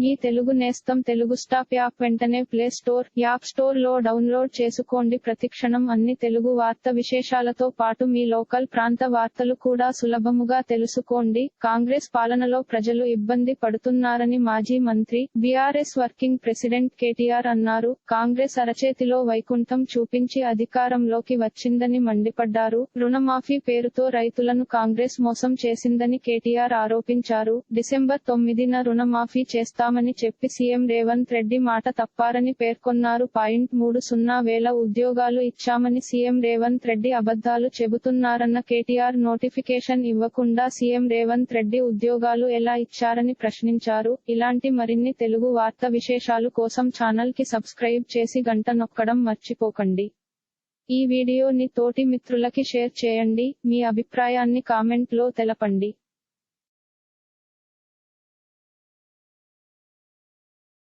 మీ తెలుగు నేస్తం Telugu stop app వెంటనే play store, app store లో డౌన్లోడ్ చేసుకోండి. ప్రతిక్షణం అన్ని తెలుగు వార్త విశేషాలతో పాటు మీ లోకల్ ప్రాంత వార్తలు కూడా సులభముగా తెలుసుకోండి. కాంగ్రెస్ పాలనలో ప్రజలు ఇబ్బంది పడుతున్నారని మాజీ మంత్రి, బీఆర్ఎస్ వర్కింగ్ ప్రెసిడెంట్ కేటీఆర్ అన్నారు. కాంగ్రెస్ అరచేతిలో వైకుంఠం చూపించి అధికారంలోకి వచ్చిందని మండిపడ్డారు. రుణమాఫీ పేరుతో రైతులను కాంగ్రెస్ మోసం చేసిందని కేటీఆర్ ఆరోపించారు. డిసెంబర్ 9న రుణమాఫీ చేస్తామని చెప్పి సీఎం రేవంత్ రెడ్డి మాట తప్పారని పేర్కొన్నారు. 30,000 ఉద్యోగాలు ఇచ్చామని సీఎం రేవంత్ రెడ్డి అబద్ధాలు చెబుతున్నారన్న కేటీఆర్ నోటిఫికేషన్ ఇవ్వకుండా సీఎం రేవంత్ రెడ్డి ఉద్యోగాలు ఎలా ఇచ్చారని ప్రశ్నించారు. ఇలాంటి మరిన్ని తెలుగు వార్త విశేషాలు కోసం ఛానల్ కి సబ్స్క్రైబ్ చేసి గంట నొక్కడం మర్చిపోకండి. ఈ వీడియోని తోటి మిత్రులకి షేర్ చేయండి. మీ అభిప్రాయాన్ని కామెంట్ లో తెలపండి.